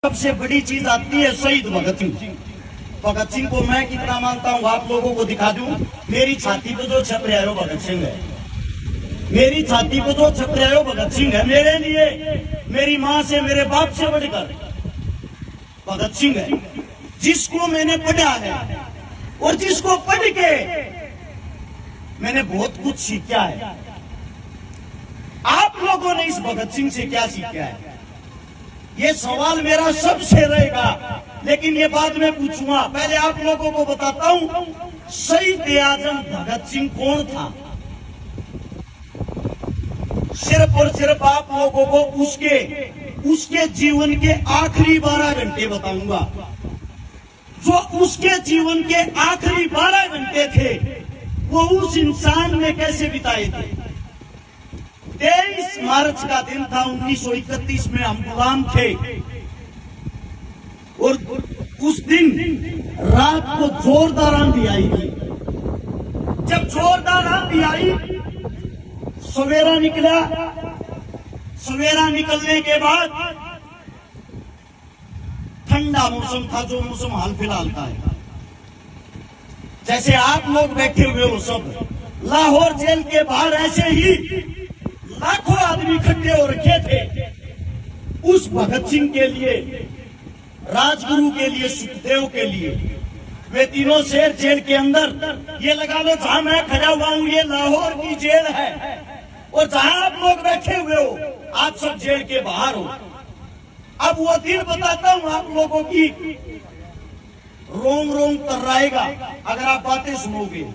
सबसे बड़ी चीज आती है शहीद भगत सिंह। भगत सिंह को मैं कितना मानता हूँ आप लोगों को दिखा दूं। मेरी छाती पे जो छप रहा है वो भगत सिंह है। मेरी छाती पे जो छप रहा है वो भगत सिंह है। मेरे लिए मेरी माँ से मेरे बाप से बढ़कर भगत सिंह है, जिसको मैंने पढ़ा है और जिसको पढ़ के मैंने बहुत कुछ सीखा है। आप लोगों ने इस भगत सिंह से क्या सीखा है, ये सवाल मेरा सबसे रहेगा, लेकिन ये बाद में पूछूंगा। पहले आप लोगों को बताता हूं शहीद आजम भगत सिंह कौन था। सिर्फ और सिर्फ आप लोगों को उसके जीवन के आखिरी 12 घंटे बताऊंगा। जो उसके जीवन के आखिरी 12 घंटे थे वो उस इंसान ने कैसे बिताए थे। 23 मार्च का दिन था 1931 में, हम गुलाम थे और उस दिन रात को जोरदार आंधी आई थी। जब जोरदार आंधी आई, सवेरा निकला। सवेरा निकलने के बाद ठंडा मौसम था, जो मौसम हाल फिलहाल का है। जैसे आप लोग बैठे हुए हो सब, लाहौर जेल के बाहर ऐसे ही लाखों आदमी इकट्ठे हो रखे थे उस भगत सिंह के लिए, राजगुरु के लिए, सुखदेव के लिए। वे तीनों शेर जेल के अंदर, ये लगा लो जहां मैं खड़ा हुआ हूं ये लाहौर की जेल है, और जहां आप लोग बैठे हुए हो आप सब जेल के बाहर हो। अब वो दिन बताता हूं आप लोगों की, रोम रोम तर्राएगा अगर आप बातें सुनोगे।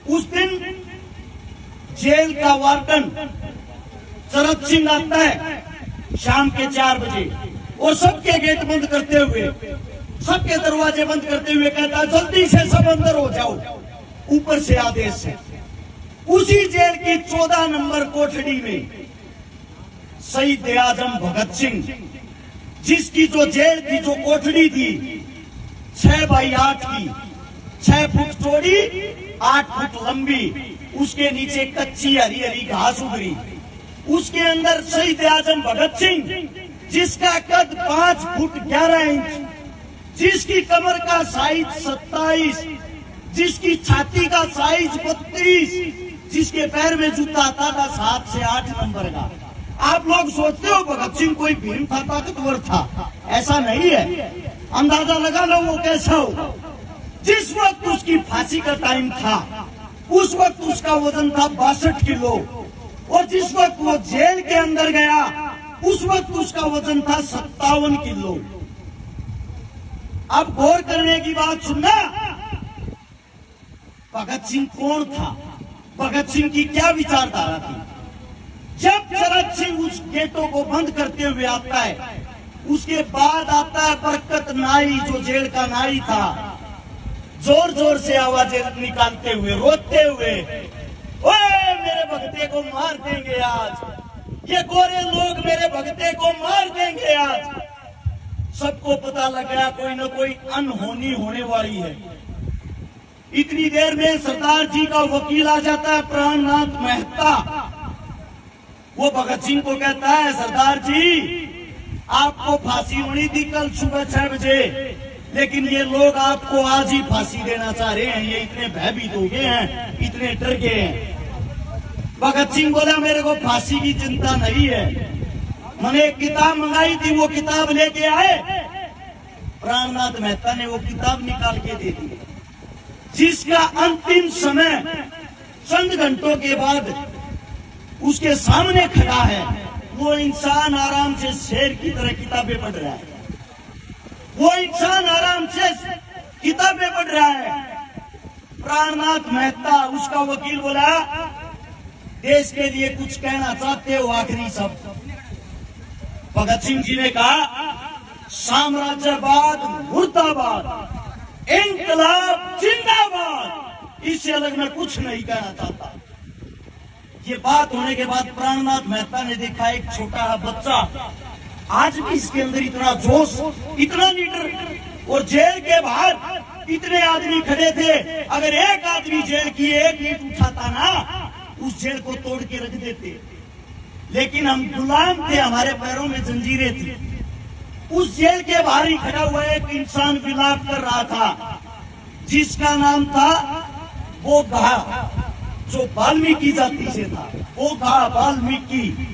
उस दिन जेल का वार्डन शरद सिंह आता है शाम के 4 बजे और सबके गेट बंद करते हुए, सबके दरवाजे बंद करते हुए कहता है जल्दी से सब अंदर हो जाओ, ऊपर से आदेश है। उसी जेल की 14 नंबर कोठड़ी में शहीद आजम भगत सिंह, जिसकी जो जेल की जो कोठड़ी थी 6 बाई 8 की, 6 फुट चौड़ी 8 फुट लंबी, उसके नीचे कच्ची हरी हरी घास उगरी, उसके अंदर शहीद आजम भगत सिंह, जिसका कद 5 फुट 11 इंच, जिसकी कमर का साइज 27, जिसकी छाती का साइज 32, जिसके पैर में जूता आता था 7 से 8 नंबर का। आप लोग सोचते हो भगत सिंह कोई भीम था, ताकतवर था, ऐसा नहीं है। अंदाजा लगा लो वो कैसा हो। जिस वक्त उसकी फांसी का टाइम था उस वक्त उसका वजन था 62 किलो, और जिस वक्त वो जेल के अंदर गया उस वक्त उसका वजन था 57 किलो। अब गौर करने की बात सुनना, भगत सिंह कौन था, भगत सिंह की क्या विचारधारा थी। जब शरद सिंह उस गेटों को बंद करते हुए आता है, उसके बाद आता है बरकत नाई, जो जेल का नाई था, जोर जोर से आवाजें निकालते हुए, रोते हुए, ओए मेरे भगते को मार देंगे आज, ये गोरे लोग मेरे भगते को मार देंगे आज। सबको पता लग गया कोई न कोई अनहोनी होने वाली है। इतनी देर में सरदार जी का वकील आ जाता है, प्राणनाथ मेहता। वो भगत सिंह को कहता है सरदार जी आपको फांसी होनी थी कल सुबह 6 बजे, लेकिन ये लोग आपको आज ही फांसी देना चाह रहे हैं, ये इतने भयभीत हो गए हैं, इतने डर गए हैं। भगत सिंह बोला मेरे को फांसी की चिंता नहीं है, मैंने एक किताब मंगाई थी, वो किताब लेके आए। प्राणनाथ मेहता ने वो किताब निकाल के दे दी, जिसका अंतिम समय चंद घंटों के बाद उसके सामने खड़ा है। वो इंसान आराम से शेर की तरह किताबें पढ़ रहा है, वो इंसान आराम से किताबें पढ़ रहा है। प्राणनाथ मेहता, उसका वकील, बोला देश के लिए कुछ कहना चाहते हो आखिरी शब्द। भगत सिंह जी ने कहा साम्राज्यवाद मुर्दाबाद, इंकलाब जिंदाबाद, इससे अलग मैं कुछ नहीं कहना चाहता। ये बात होने के बाद प्राणनाथ मेहता ने देखा एक छोटा बच्चा, आज भी इसके अंदर इतना जोश, इतना लीडर, और जेल के बाहर इतने आदमी खड़े थे, अगर एक आदमी जेल की एक ईंट उठाता ना, उस जेल को तोड़ के रख देते। लेकिन हम गुलाम थे, हमारे पैरों में जंजीरें थी। उस जेल के बाहर ही खड़ा हुआ एक इंसान विलाप कर रहा था, जिसका नाम था बोघा, जो वाल्मीकि जाति से था। बोघा वाल्मीकि।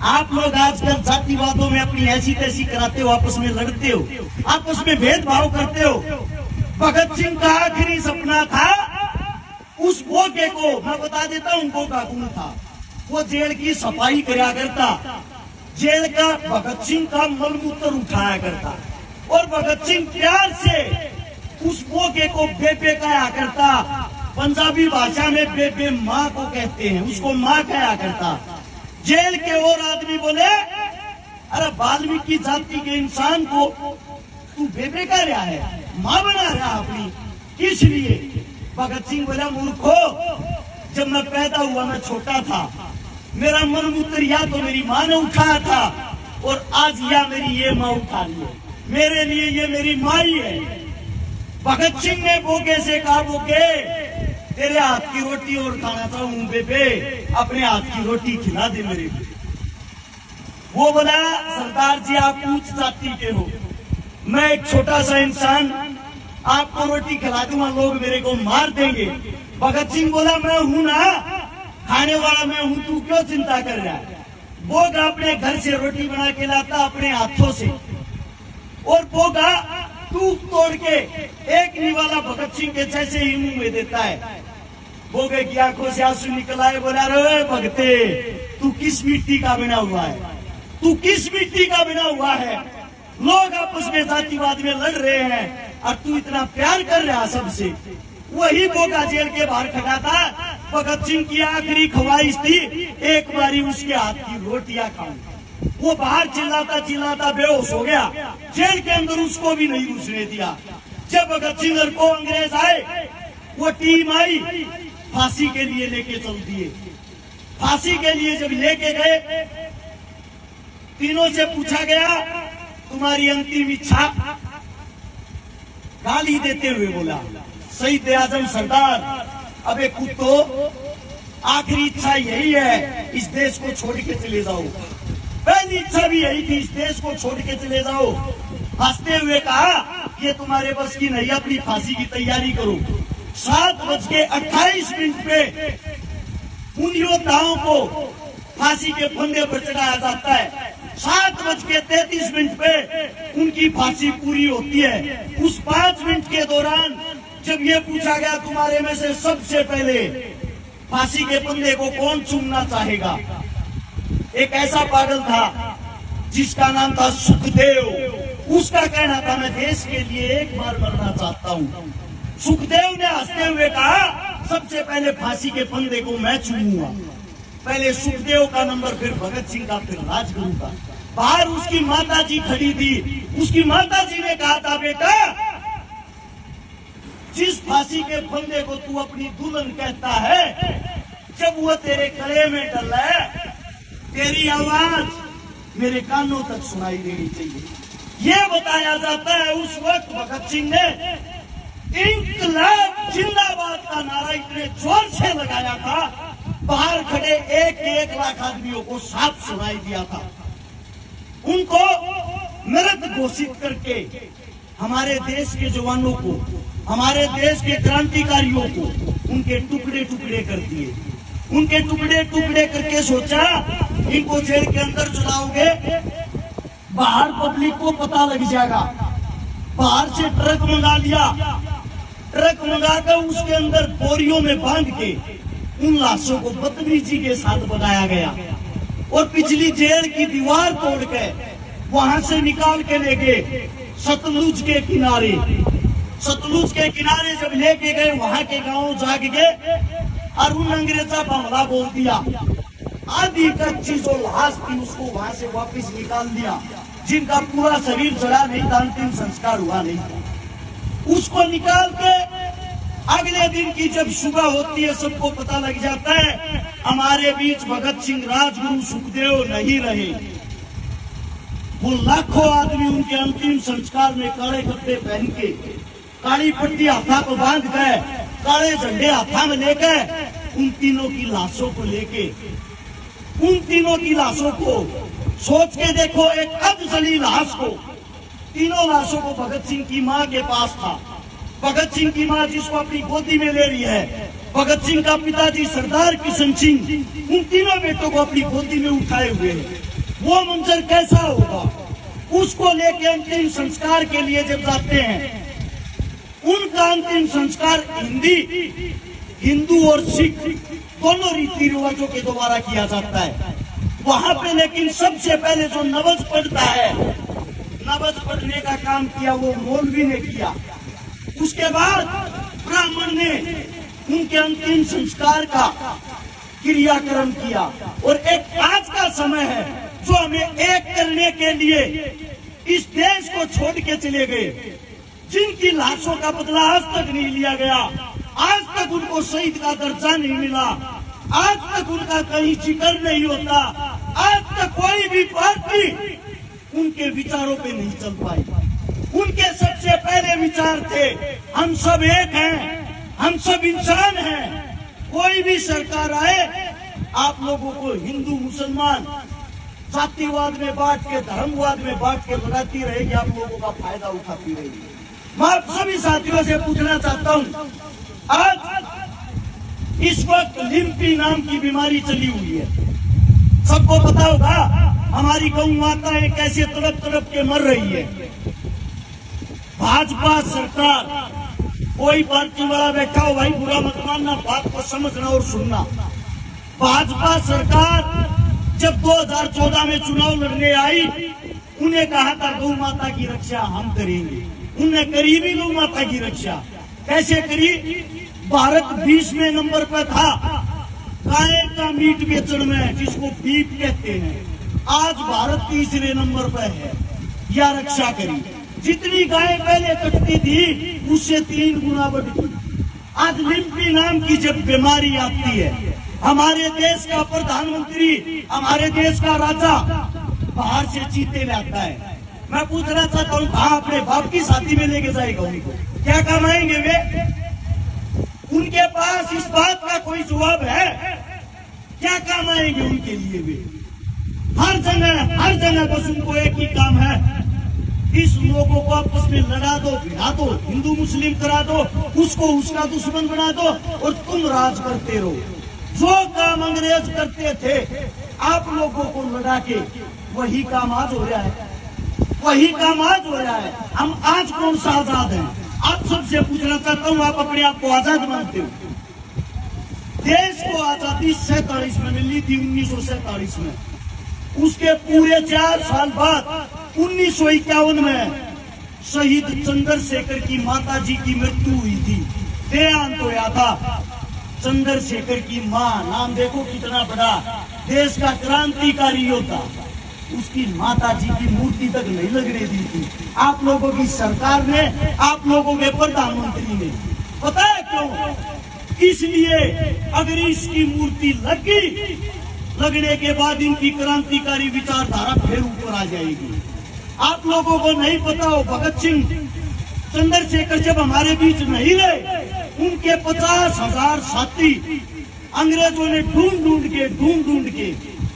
आप लोग आजकल जातिवादों में अपनी ऐसी तैसी कराते हो, आपस में लड़ते हो, आपस में भेदभाव करते हो। भगत सिंह का आखिरी सपना था उस बोघे को, मैं बता देता हूं बोघा कौन था। वो जेल की सफाई करा करता, जेल का भगत सिंह का मलमूत्र उठाया करता, और भगत सिंह प्यार से उस बोघे को बेबे कहा करता। पंजाबी भाषा में बेबे माँ को कहते हैं, उसको माँ कहा करता। जेल के और आदमी बोले, अरे वाल्मीकि जाति के इंसान को तू बेबे कह रहा है, माँ बना रहा अपनी, किस लिए? भगत सिंह बोला, मूर्खो, जब मैं पैदा हुआ मैं छोटा था, मेरा मलमूत्र या तो मेरी माँ ने उठाया था, और आज या मेरी ये माँ उठा रही है, मेरे लिए ये मेरी माँ ही है। भगत सिंह ने बोगे से कहा, बोगे तेरे हाथ की रोटी और खाना चाहूं बेबे, अपने हाथ की रोटी खिला दे मेरे को। वो बोला, सरदार जी आप ऊंच जाति के हो, मैं एक छोटा सा इंसान, आपको रोटी खिला दूंगा, लोग मेरे को मार देंगे। भगत सिंह बोला, मैं हूं ना, खाने वाला मैं हूं, तू क्यों चिंता कर रहा है? बोगा अपने घर से रोटी बना के लाता अपने हाथों से, और बोगा टूक तोड़ के एक निवाला भगत सिंह के जैसे ही मुंह में देता है। बोगे की आंखों से आंसू निकल आए। बोला, रे भगते, तू किस मिट्टी का बना हुआ है? तू किस मिट्टी का बना हुआ है? लोग आपस में जातिवाद में लड़ रहे हैं और तू इतना प्यार कर रहा सबसे। वही बोगा जेल के बाहर खड़ा था। भगत सिंह की आखिरी ख्वाहिश थी एक बारी उसके हाथ की रोटियां खाऊं। वो बाहर चिल्लाता चिल्लाता बेहोश हो गया, जेल के अंदर उसको भी नहीं घुसने दिया। जब भगत सिंह को अंग्रेज आए, वो टीम आई, फांसी के लिए लेके चल दिए। फांसी के लिए जब लेके गए, तीनों से पूछा गया, तुम्हारी अंतिम इच्छा? गाली देते हुए बोला, शहीद आजम सरदार, अबे कुत्तो, आखिरी इच्छा यही है, इस देश को छोड़ के चले जाओ। पहली इच्छा भी यही थी, इस देश को छोड़ के चले जाओ। हंसते हुए कहा, ये तुम्हारे बस की नहीं, अपनी फांसी की तैयारी करो। 7:28 पे उन योद्धाओं को फांसी के फंदे पर चढ़ाया जाता है। 7:33 पे उनकी फांसी पूरी होती है। उस 5 मिनट के दौरान जब ये पूछा गया, तुम्हारे में से सबसे पहले फांसी के फंदे को कौन चूमना चाहेगा? एक ऐसा पागल था जिसका नाम था सुखदेव। उसका कहना था, मैं देश के लिए एक बार मरना चाहता हूँ। सुखदेव ने हंसते हुए कहा, सबसे पहले फांसी के फंदे को मैं चूमूंगा। पहले सुखदेव का नंबर, फिर भगत सिंह का, फिर राजगुरु का। बाहर उसकी माता जी खड़ी थी। उसकी माता जी ने कहा था, बेटा, जिस फांसी के फंदे को तू अपनी दुल्हन कहता है, जब वो तेरे गले में डला है, तेरी आवाज मेरे कानों तक सुनाई देनी चाहिए। ये बताया जाता है उस वक्त भगत सिंह ने इंकलाब जिंदाबाद का नारा इतने जोर से लगाया था, बाहर खड़े 1 लाख आदमियों को साफ सुनाई दिया था। उनको मृत घोषित करके हमारे देश के जवानों को, हमारे देश के क्रांतिकारियों को उनके टुकड़े टुकड़े कर दिए। उनके टुकड़े टुकड़े करके सोचा, इनको जेल के अंदर चलाओगे, बाहर पब्लिक को पता लग जाएगा। बाहर से ट्रक मंगा लिया, ट्रक मंगाकर उसके अंदर बोरियों में बांध के उन लाशों को बदतमीजी के साथ बनाया गया, और पिछली जेल की दीवार तोड़ के वहां से निकाल के ले गए सतलुज के किनारे। सतलुज के किनारे जब लेके गए, वहां के गांव जाग गए और उन अंग्रेजा पर हमला बोल दिया। आधी कच्ची जो लाश थी उसको वहां से वापस निकाल दिया, जिनका पूरा शरीर जला नहीं था, अंतिम संस्कार हुआ नहीं था। उसको निकाल के अगले दिन की जब सुबह होती है, सबको पता लग जाता है हमारे बीच भगत सिंह, राजगुरु, सुखदेव नहीं रहे। वो लाखों आदमी उनके अंतिम संस्कार में काले कपड़े पहन के, काली पट्टी हाथा को बांध गए, काले झंडे हाथा में लेकर उन तीनों की लाशों को लेके, उन तीनों की लाशों को सोच के देखो, एक अधजली लाश को तीनों लाशों को भगत सिंह की मां के पास था। भगत सिंह की मां जिसको अपनी गोदी में ले रही है, भगत सिंह का पिताजी सरदार किशन सिंह, उन तीनों बेटों को अपनी गोदी में उठाए हुए हैं। वो मंजर कैसा होगा? उसको लेके अंतिम संस्कार के लिए जब जाते हैं, उनका अंतिम संस्कार हिंदू और सिख दोनों रीति रिवाजों के द्वारा किया जाता है। वहां पे लेकिन सबसे पहले जो नवज पढ़ता है, नवज पढ़ने का काम किया वो मौलवी ने किया। उसके बाद ब्राह्मण ने उनके अंतिम संस्कार का क्रियाक्रम किया। और एक आज का समय है जो हमें एक करने के लिए इस देश को छोड़ के चले गए, जिनकी लाशों का बदला आज तक नहीं लिया गया, आज तक उनको शहीद का दर्जा नहीं मिला, आज तक उनका कहीं जिक्र नहीं होता, आज तक कोई भी पार्टी उनके विचारों पे नहीं चल पाई। उनके सबसे पहले विचार थे हम सब एक हैं, हम सब इंसान हैं। कोई भी सरकार आए आप लोगों को हिंदू मुसलमान जातिवाद में बांट के, धर्मवाद में बांट के लड़ाती रहेगी, आप लोगों का फायदा उठाती रहेगी। मैं आप सभी साथियों से पूछना चाहता हूं, आज इस वक्त लिम्पी नाम की बीमारी चली हुई है। सबको पता होगा हमारी गौ माताएं कैसे तड़प तड़प के मर रही है। भाजपा सरकार, कोई पार्टी वाला बैठा हो भाई बुरा मत मानना, बात को समझना और सुनना। भाजपा सरकार जब 2014 में चुनाव लड़ने आई, उन्हें कहा था गौ माता की रक्षा हम करेंगे। उन्हें करी भी गौ माता की रक्षा। कैसे करी? भारत 20वें नंबर पर था गाय का मीट बेचने में, जिसको बीफ कहते हैं। आज भारत 3रे नंबर पर है। या रक्षा करी, जितनी गाय पहले कटती थी उससे 3 गुना बढ़ गई। आज लिम्पी नाम की जब बीमारी आती है, हमारे देश का प्रधानमंत्री, हमारे देश का राजा बाहर से चीते लाता है। मैं पूछना चाहता हूँ, कहाँ अपने बाप की शादी में लेके जाएगा उनको? क्या कमाएंगे वे? उनके पास इस बात का कोई जवाब है? क्या काम आएंगे उनके लिए वे? हर जगह बस उनको एक ही काम है, इस लोगों को आपस में लड़ा दो, भिड़ा दो, हिंदू मुस्लिम करा दो, उसको उसका दुश्मन बना दो और तुम राज करते रहो। जो काम अंग्रेज करते थे आप लोगों को लड़ा के, वही काम आज हो रहा है, वही काम आज हो रहा है। हम आज कौन सा आजाद हैं? आप सबसे पूछना चाहता हूँ, आप अपने आप को आजाद मानते हो? देश को आजादी 47 में मिली थी, 1947 में। उसके पूरे 4 साल बाद 1951 में शहीद चंद्रशेखर की माता जी की मृत्यु हुई थी, देहांत होया था। चंद्रशेखर की मां, नाम देखो कितना बड़ा, देश का क्रांतिकारी योद्धा, उसकी माता जी की मूर्ति तक नहीं लगने दी थी आप लोगों की सरकार ने, आप लोगों के प्रधानमंत्री ने। पता है क्यों? इसलिए अगर इसकी मूर्ति लगी, लगने के बाद इनकी क्रांतिकारी विचारधारा फिर ऊपर आ जाएगी। आप लोगों को नहीं पता हो, भगत सिंह, चंद्रशेखर जब हमारे बीच नहीं रहे, उनके 50,000 साथी अंग्रेजों ने ढूंढ के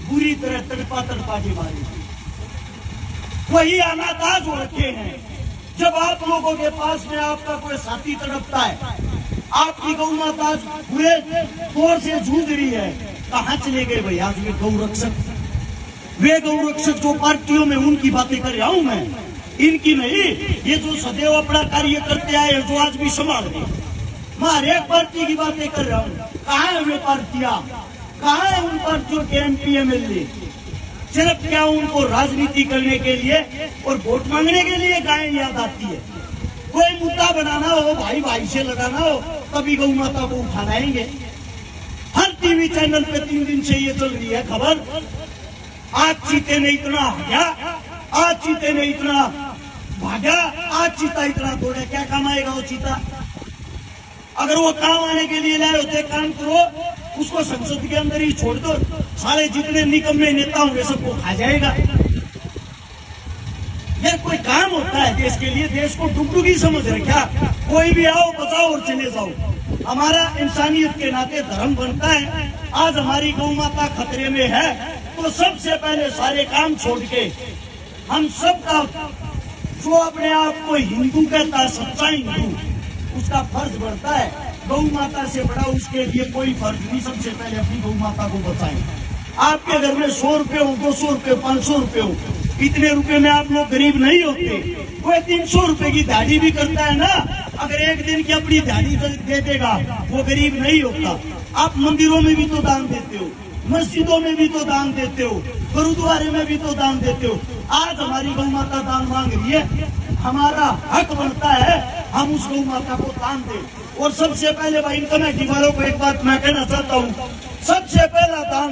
बुरी तरह तड़पा के मारे। वही हालात आज हो रखे हैं। जब आप लोगों के पास में आपका कोई साथी तड़पता है, आपकी गौ माता बुरे तौर से जूझ रही है, कहाँ चले गए भाई आज वे गौ रक्षक? वे गौ रक्षक जो पार्टियों में, उनकी बातें कर रहा हूं मैं, इनकी नहीं। ये जो सदैव अपना कार्य करते आए, जो आज भी संभाल रहे, मैं हर एक पार्टी की बातें कर रहा हूँ। कहाँ है वे पार्टियां? कहाँ है उन पार्टियों के MP MLA? सिर्फ क्या उनको राजनीति करने के लिए और वोट मांगने के लिए गायें याद आती है? कोई मुद्दा बनाना हो, भाई भाई से लड़ाना हो, तभी गौ माता को उठाना आएंगे। हर टीवी चैनल पे 3 दिन से ये चल रही है खबर, आज चीते ने इतना भागा, आज चीते ने इतना भागा, आज चीता इतना दौड़ा। क्या काम आएगा वो चीता? अगर वो काम आने के लिए लाए होते, काम करो, उसको संसद के अंदर ही छोड़ दो, सारे जितने निकम्मे नेता होंगे सबको खा जाएगा। यार कोई काम होता है देश के लिए, देश को डुगडुगी समझ रहे क्या? कोई भी आओ, बचाओ और चले जाओ। हमारा इंसानियत के नाते धर्म बनता है। आज हमारी गौ माता खतरे में है, तो सबसे पहले सारे काम छोड़ के हम सबका जो अपने आप को हिंदू कहता है, सच्चा हिंदू, उसका फर्ज बढ़ता है गौ माता से बड़ा उसके लिए कोई फर्ज नहीं। सबसे पहले अपनी गौ माता को बचाएं। आपके घर में 100 रुपए हो, 200 रुपए, 500 रुपए हो, इतने रुपए में आप लोग गरीब नहीं होते। कोई 300 रुपए की दाढ़ी भी करता है ना, अगर एक दिन की अपनी दाढ़ी दे देगा वो गरीब नहीं होता। आप मंदिरों में भी तो दान देते हो, मस्जिदों में भी तो दान देते हो, गुरुद्वारे में भी तो दान देते हो। आज हमारी गौ माता दान मांग रही है, हमारा हक बनता है हम उस गौ माता को दान दें। और सबसे पहले भाई कमेटी वालों को एक बात मैं कहना चाहता हूँ, सबसे पहला दान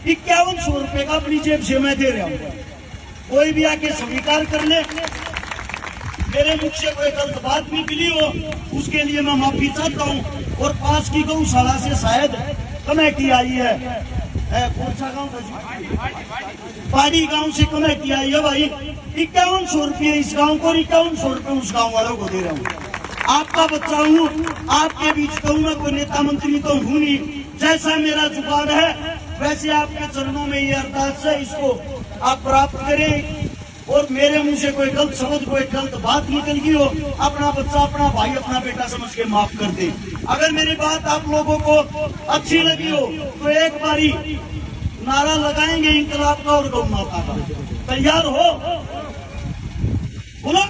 5100 रुपए का अपनी जेब से मैं दे रहा हूँ। कोई भी आके स्वीकार कर ले, मेरे मुख से कोई गलत बात निकली हो उसके लिए मैं माफी चाहता हूँ। और पास की गौशाला से शायद कमेटी आई है, कौन सा गाँव था, पहाड़ी गांव से कमेटी आई है भाई। 5100 रुपये इस गांव को, 5100 रुपये उस गांव वालों को दे रहा हूँ। आपका बच्चा हूँ, आपके बीच कहूँ मैं, कोई नेता मंत्री तो हूँ नहीं। जैसा मेरा जुबान है वैसे आपके चरणों में ये अरदास है, इसको आप प्राप्त करें। और मेरे मुंह से कोई गलत शब्द, कोई गलत बात निकल गई हो, अपना बच्चा, अपना भाई, अपना बेटा समझ के माफ कर दे। अगर मेरी बात आप लोगों को अच्छी लगी हो तो एक बारी नारा लगाएंगे इंकलाब का और गौ माता का। तैयार हो? बोलो।